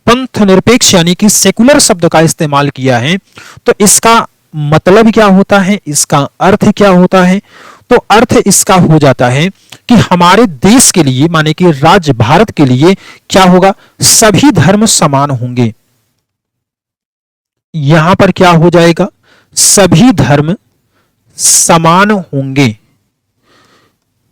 पंथ निरपेक्ष यानी कि सेकुलर शब्द का इस्तेमाल किया है, तो इसका मतलब क्या होता है, इसका अर्थ क्या होता है, तो अर्थ इसका हो जाता है कि हमारे देश के लिए माने कि राज्य भारत के लिए क्या होगा, सभी धर्म समान होंगे। यहां पर क्या हो जाएगा, सभी धर्म समान होंगे।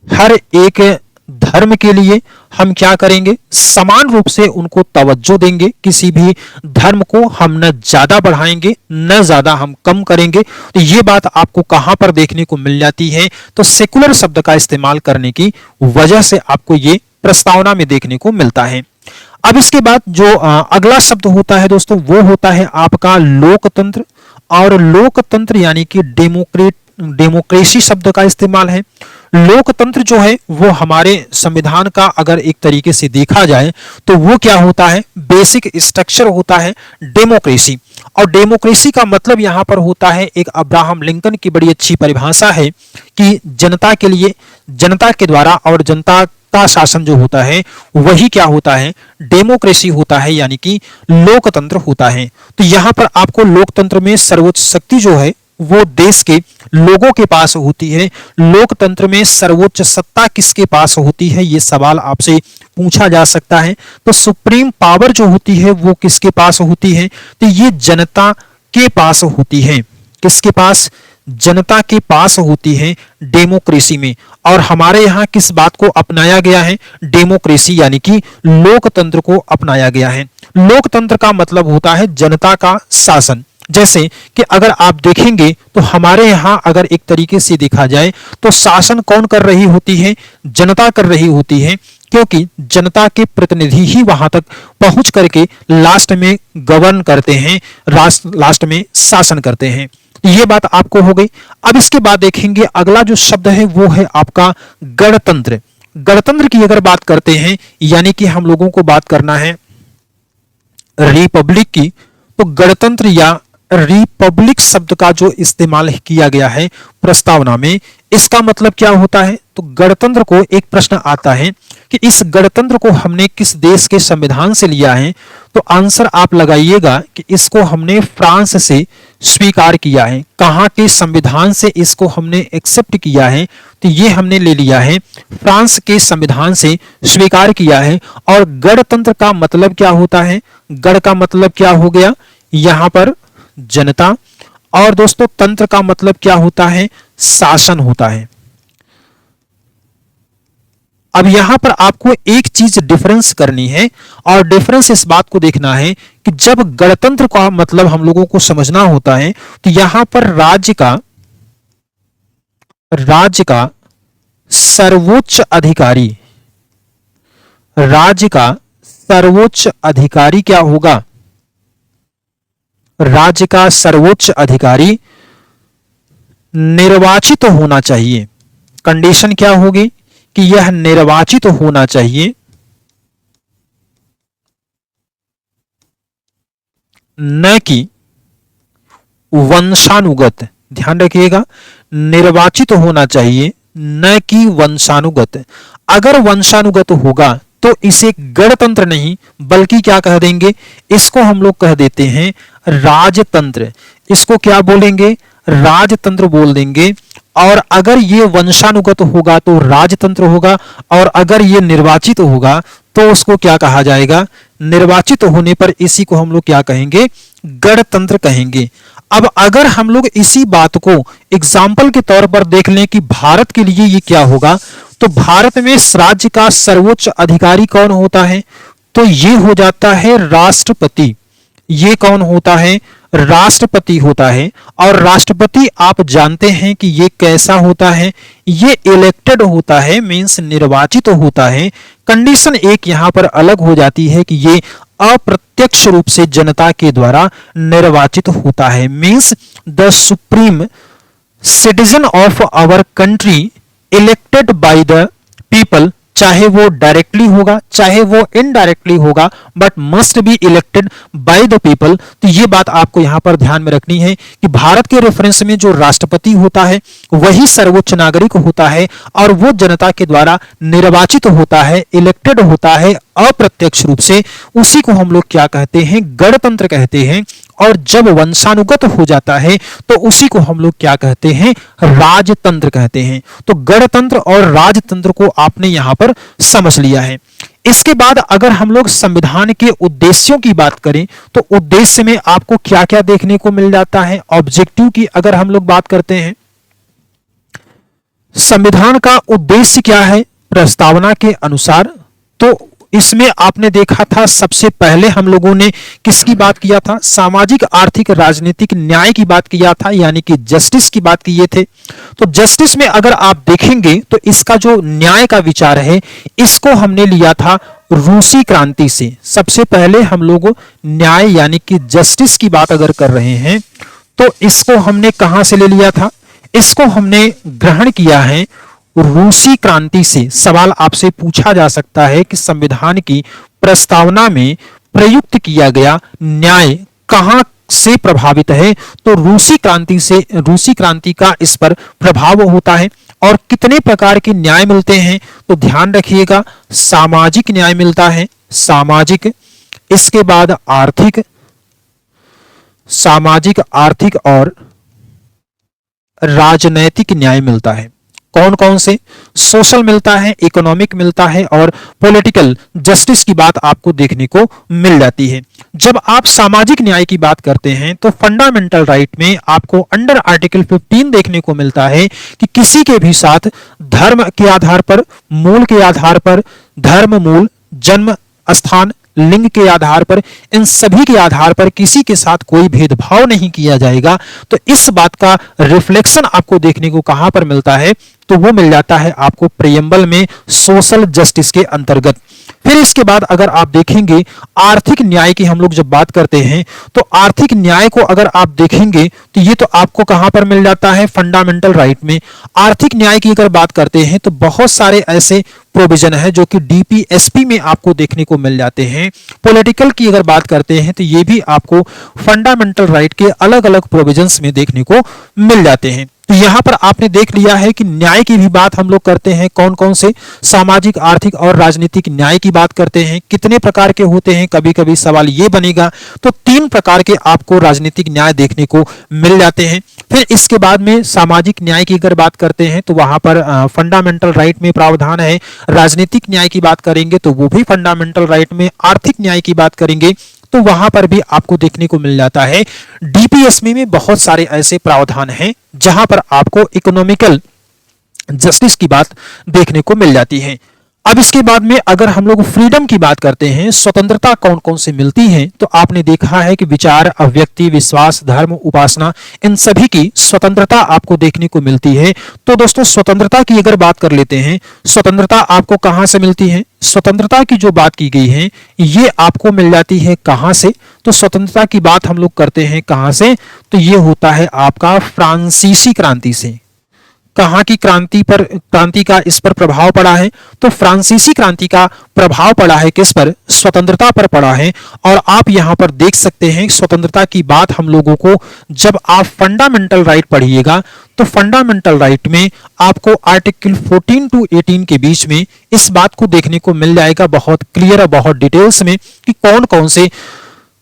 हर एक धर्म के लिए हम क्या करेंगे, समान रूप से उनको तवज्जो देंगे। किसी भी धर्म को हम न ज्यादा बढ़ाएंगे न ज्यादा हम कम करेंगे। तो ये बात आपको कहां पर देखने को मिल जाती है, तो सेकुलर शब्द का इस्तेमाल करने की वजह से आपको ये प्रस्तावना में देखने को मिलता है। अब इसके बाद जो अगला शब्द होता है दोस्तों, वो होता है आपका लोकतंत्र। और लोकतंत्र यानी कि डेमोक्रेसी शब्द का इस्तेमाल है। लोकतंत्र जो है वो हमारे संविधान का अगर एक तरीके से देखा जाए तो वो क्या होता है, बेसिक स्ट्रक्चर होता है डेमोक्रेसी। और डेमोक्रेसी का मतलब यहां पर होता है, एक अब्राहम लिंकन की बड़ी अच्छी परिभाषा है कि जनता के लिए, जनता के द्वारा और जनता का शासन जो होता है वही क्या होता है, डेमोक्रेसी होता है, यानी कि लोकतंत्र होता है। तो यहां पर आपको लोकतंत्र में सर्वोच्च शक्ति जो है वो देश के लोगों के पास होती है। लोकतंत्र में सर्वोच्च सत्ता किसके पास होती है, ये सवाल आपसे पूछा जा सकता है। तो सुप्रीम पावर जो होती है वो किसके पास होती है, तो ये जनता के पास होती है। किसके पास, जनता के पास होती है डेमोक्रेसी में। और हमारे यहाँ किस बात को अपनाया गया है, डेमोक्रेसी यानी कि लोकतंत्र को अपनाया गया है। लोकतंत्र का मतलब होता है जनता का शासन। जैसे कि अगर आप देखेंगे तो हमारे यहाँ अगर एक तरीके से देखा जाए तो शासन कौन कर रही होती है, जनता कर रही होती है, क्योंकि जनता के प्रतिनिधि ही वहां तक पहुंच करके लास्ट में गवर्न करते हैं, लास्ट में शासन करते हैं। ये बात आपको हो गई। अब इसके बाद देखेंगे अगला जो शब्द है वो है आपका गणतंत्र। गणतंत्र की अगर बात करते हैं यानी कि हम लोगों को बात करना है रिपब्लिक की, तो गणतंत्र या रिपब्लिक शब्द का जो इस्तेमाल किया गया है प्रस्तावना में, इसका मतलब क्या होता है, तो गणतंत्र को एक प्रश्न आता है कि इस गणतंत्र को हमने किस देश के संविधान से लिया है, तो आंसर आप लगाइएगा कि इसको हमने फ्रांस से स्वीकार किया है। कहां के संविधान से इसको हमने एक्सेप्ट किया है, तो ये हमने ले लिया है फ्रांस के संविधान से स्वीकार किया है। और गणतंत्र का मतलब क्या होता है, गण का मतलब क्या हो गया यहां पर जनता, और दोस्तों तंत्र का मतलब क्या होता है, शासन होता है। अब यहां पर आपको एक चीज डिफरेंस करनी है, और डिफरेंस इस बात को देखना है कि जब गणतंत्र का मतलब हम लोगों को समझना होता है तो यहां पर राज्य का सर्वोच्च अधिकारी, राज्य का सर्वोच्च अधिकारी क्या होगा, राज्य का सर्वोच्च अधिकारी निर्वाचित होना चाहिए। कंडीशन क्या होगी कि यह निर्वाचित होना चाहिए, न कि वंशानुगत। ध्यान रखिएगा, निर्वाचित होना चाहिए न कि वंशानुगत। अगर वंशानुगत होगा तो इसे गणतंत्र नहीं बल्कि क्या कह देंगे, इसको हम लोग कह देते हैं राजतंत्र। इसको क्या बोलेंगे, राजतंत्र बोल देंगे। और अगर ये वंशानुगत होगा तो राजतंत्र होगा, और अगर ये निर्वाचित होगा तो उसको क्या कहा जाएगा, निर्वाचित होने पर इसी को हम लोग क्या कहेंगे, गणतंत्र कहेंगे। अब अगर हम लोग इसी बात को एग्जाम्पल के तौर पर देख लें कि भारत के लिए ये क्या होगा, तो भारत में राज्य का सर्वोच्च अधिकारी कौन होता है, तो ये हो जाता है राष्ट्रपति। ये कौन होता है, राष्ट्रपति होता है। और राष्ट्रपति आप जानते हैं कि ये कैसा होता है, ये इलेक्टेड होता है, मींस निर्वाचित होता है। कंडीशन एक यहां पर अलग हो जाती है कि ये अप्रत्यक्ष रूप से जनता के द्वारा निर्वाचित होता है, means the supreme citizen of our country elected by the people, चाहे वो डायरेक्टली होगा चाहे वो इनडायरेक्टली होगा, but must be elected by the people. तो ये बात आपको यहां पर ध्यान में रखनी है कि भारत के रेफरेंस में जो राष्ट्रपति होता है वही सर्वोच्च नागरिक होता है, और वो जनता के द्वारा निर्वाचित होता है, इलेक्टेड होता है अप्रत्यक्ष रूप से। उसी को हम लोग क्या कहते हैं, गणतंत्र कहते हैं। और जब वंशानुगत हो जाता है तो उसी को हम लोग क्या कहते हैं, राजतंत्र कहते हैं। तो गणतंत्र और राजतंत्र को आपने यहां पर समझ लिया है। इसके बाद अगर हम लोग संविधान के उद्देश्यों की बात करें तो उद्देश्य में आपको क्या क्या देखने को मिल जाता है। ऑब्जेक्टिव की अगर हम लोग बात करते हैं, संविधान का उद्देश्य क्या है प्रस्तावना के अनुसार, तो इसमें आपने देखा था सबसे पहले हम लोगों ने किसकी बात किया था, सामाजिक आर्थिक राजनीतिक न्याय की बात किया था, यानी कि जस्टिस की बात किए थे। तो जस्टिस में अगर आप देखेंगे तो इसका जो न्याय का विचार है इसको हमने लिया था रूसी क्रांति से। सबसे पहले हम लोग न्याय यानी कि जस्टिस की बात अगर कर रहे हैं तो इसको हमने कहां से ले लिया था, इसको हमने ग्रहण किया है रूसी क्रांति से। सवाल आपसे पूछा जा सकता है कि संविधान की प्रस्तावना में प्रयुक्त किया गया न्याय कहां से प्रभावित है, तो रूसी क्रांति से। रूसी क्रांति का इस पर प्रभाव होता है। और कितने प्रकार के न्याय मिलते हैं, तो ध्यान रखिएगा, सामाजिक न्याय मिलता है, सामाजिक, इसके बाद आर्थिक, सामाजिक आर्थिक और राजनैतिक न्याय मिलता है। कौन कौन से, सोशल मिलता है, इकोनॉमिक मिलता है, और पॉलिटिकल जस्टिस की बात आपको देखने को मिल जाती है। जब आप सामाजिक न्याय की बात करते हैं तो फंडामेंटल राइट में आपको अंडर आर्टिकल 15 देखने को मिलता है कि किसी के भी साथ धर्म के आधार पर, मूल के आधार पर, धर्म मूल, जन्म स्थान, लिंग के आधार पर, इन सभी के आधार पर किसी के साथ कोई भेदभाव नहीं किया जाएगा। तो इस बात का रिफ्लेक्शन आपको देखने को कहां पर मिलता है, तो वो मिल जाता है आपको प्रियम्बल में सोशल जस्टिस के अंतर्गत। फिर इसके बाद अगर आप देखेंगे आर्थिक न्याय की हम लोग जब बात करते हैं तो आर्थिक न्याय को अगर आप देखेंगे तो ये तो आपको कहां पर मिल जाता है, फंडामेंटल राइट में। आर्थिक न्याय की अगर बात करते हैं तो बहुत सारे ऐसे प्रोविजन है जो कि डीपीएसपी में आपको देखने को मिल जाते हैं। पॉलिटिकल की अगर बात करते हैं तो ये भी आपको फंडामेंटल राइट के अलग अलग प्रोविजंस में देखने को मिल जाते हैं। तो यहां पर आपने देख लिया है कि न्याय की भी बात हम लोग करते हैं, कौन कौन से, सामाजिक आर्थिक और राजनीतिक न्याय की बात करते हैं, कितने प्रकार के होते हैं। कभी कभी सवाल ये बनेगा, तो 3 प्रकार के आपको राजनीतिक न्याय देखने को मिल जाते हैं। फिर इसके बाद में सामाजिक न्याय की अगर बात करते हैं तो वहां पर फंडामेंटल राइट में प्रावधान है। राजनीतिक न्याय की बात करेंगे तो वो भी फंडामेंटल राइट में। आर्थिक न्याय की बात करेंगे तो वहां पर भी आपको देखने को मिल जाता है। डीपीएसपी में बहुत सारे ऐसे प्रावधान हैं जहां पर आपको इकोनॉमिकल जस्टिस की बात देखने को मिल जाती है। अब इसके बाद में अगर हम लोग फ्रीडम की बात करते हैं, स्वतंत्रता कौन कौन से मिलती है, तो आपने देखा है कि विचार, अभिव्यक्ति, विश्वास, धर्म, उपासना, इन सभी की स्वतंत्रता आपको देखने को मिलती है। तो दोस्तों स्वतंत्रता की अगर बात कर लेते हैं, स्वतंत्रता आपको कहां से मिलती है? स्वतंत्रता की जो बात की गई है ये आपको मिल जाती है कहां से? तो स्वतंत्रता की बात हम लोग करते हैं कहां से? तो ये होता है आपका फ्रांसीसी क्रांति से। कहां की क्रांति का इस पर प्रभाव पड़ा है? तो फ्रांसीसी क्रांति का प्रभाव पड़ा है किस पर? स्वतंत्रता पर पड़ा है। और आप यहां पर देख सकते हैं स्वतंत्रता की बात हम लोगों को जब आप फंडामेंटल राइट पढ़िएगा तो फंडामेंटल राइट में आपको आर्टिकल 14 टू 18 के बीच में इस बात को देखने को मिल जाएगा बहुत क्लियर और बहुत डिटेल्स में कि कौन कौन से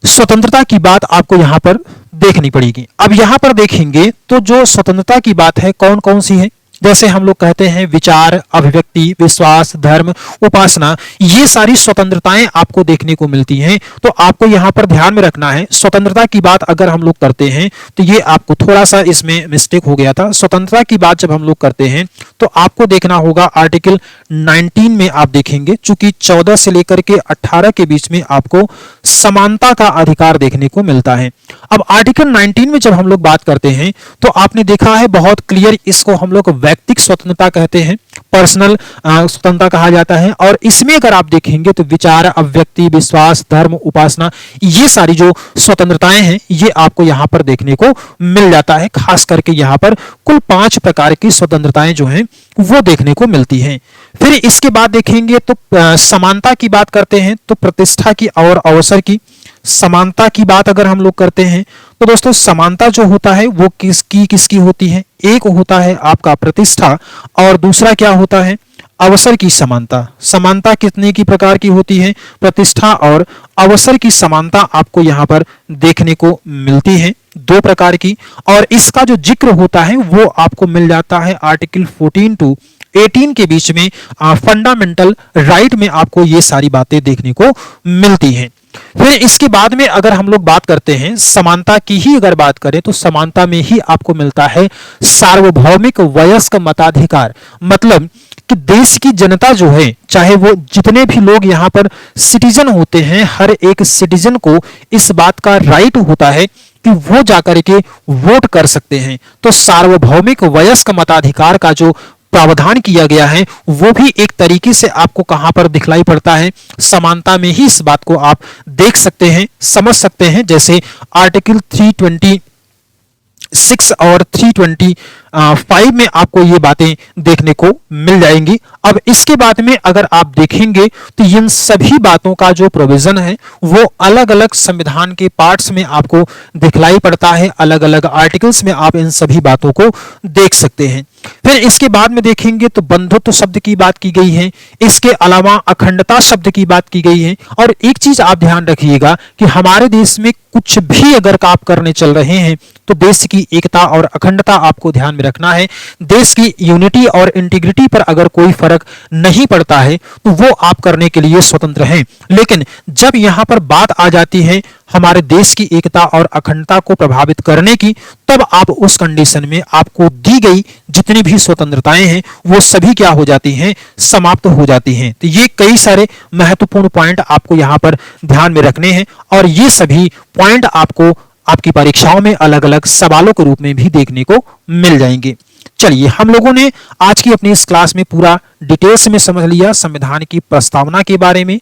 स्वतंत्रता की बात आपको यहां पर देखनी पड़ेगी। अब यहां पर देखेंगे तो जो स्वतंत्रता की बात है कौन कौन सी है, जैसे हम लोग कहते हैं विचार, अभिव्यक्ति, विश्वास, धर्म, उपासना, ये सारी स्वतंत्रताएं आपको देखने को मिलती हैं। तो आपको यहां पर ध्यान में रखना है स्वतंत्रता की बात अगर हम लोग करते हैं तो ये आपको थोड़ा सा इसमें मिस्टेक हो गया था। स्वतंत्रता की बात जब हम लोग करते हैं तो आपको देखना होगा आर्टिकल 19 में आप देखेंगे, चूंकि 14 से लेकर के 18 के बीच में आपको समानता का अधिकार देखने को मिलता है। अब आर्टिकल 19 में जब हम लोग बात करते हैं तो आपने देखा है बहुत क्लियर, इसको हम लोग वैयक्तिक स्वतंत्रता कहते हैं, पर्सनल स्वतंत्रता कहा जाता है। और इसमें अगर आप देखेंगे तो विचार, अभिव्यक्ति, विश्वास, धर्म, उपासना, ये सारी जो स्वतंत्रताएं हैं ये आपको यहां पर देखने को मिल जाता है। खास करके यहां पर कुल 5 प्रकार की स्वतंत्रताएं जो हैं वो देखने को मिलती हैं। फिर इसके बाद देखेंगे तो समानता की बात करते हैं तो प्रतिष्ठा की और अवसर की। समानता की बात अगर हम लोग करते हैं तो दोस्तों समानता जो होता है वो किसकी होती है? एक होता है आपका प्रतिष्ठा और दूसरा क्या होता है? अवसर की समानता। समानता कितने की प्रकार की होती है? प्रतिष्ठा और अवसर की समानता आपको यहां पर देखने को मिलती है, 2 प्रकार की। और इसका जो जिक्र होता है वो आपको मिल जाता है आर्टिकल 14 टू 18 के बीच में। फंडामेंटल राइट में आपको ये सारी बातें देखने को मिलती हैं। फिर इसके बाद में अगर हम लोग बात करते हैं समानता की ही अगर बात करें तो समानता में ही आपको मिलता है सार्वभौमिक वयस्क मताधिकार। मतलब कि देश की जनता जो है, चाहे वो जितने भी लोग यहाँ पर सिटीजन होते हैं, हर एक सिटीजन को इस बात का राइट होता है कि वो जाकर के वोट कर सकते हैं। तो सार्वभौमिक वयस्क मताधिकार का जो प्रावधान किया गया है वो भी एक तरीके से आपको कहां पर दिखलाई पड़ता है? समानता में ही इस बात को आप देख सकते हैं, समझ सकते हैं। जैसे आर्टिकल 326 और 325 में आपको ये बातें देखने को मिल जाएंगी। अब इसके बाद में अगर आप देखेंगे तो इन सभी बातों का जो प्रोविजन है वो अलग अलग संविधान के पार्ट्स में आपको दिखलाई पड़ता है, अलग अलग आर्टिकल्स में आप इन सभी बातों को देख सकते हैं। फिर इसके बाद में देखेंगे तो बंधुत्व शब्द की बात की गई है, इसके अलावा अखंडता शब्द की बात की गई है। और एक चीज आप ध्यान रखिएगा कि हमारे देश में कुछ भी अगर आप करने चल रहे हैं तो देश की एकता और अखंडता आपको ध्यान में रखना है। देश की यूनिटी और इंटीग्रिटी पर अगर कोई फर्क नहीं पड़ता है तो वो आप करने के लिए स्वतंत्र हैं। लेकिन जब यहां पर बात आ जाती है हमारे देश की एकता और अखंडता को प्रभावित करने की, तब आप उस कंडीशन में आपको दी गई जितनी भी स्वतंत्रताएं हैं वो सभी क्या हो जाती हैं? समाप्त हो जाती हैं। तो ये कई सारे महत्वपूर्ण पॉइंट आपको यहां पर ध्यान में रखने हैं और ये सभी पॉइंट आपको आपकी परीक्षाओं में अलग अलग सवालों के रूप में भी देखने को मिल जाएंगे। चलिए, हम लोगों ने आज की अपनी इस क्लास में पूरा डिटेल्स में समझ लिया संविधान की प्रस्तावना के बारे में।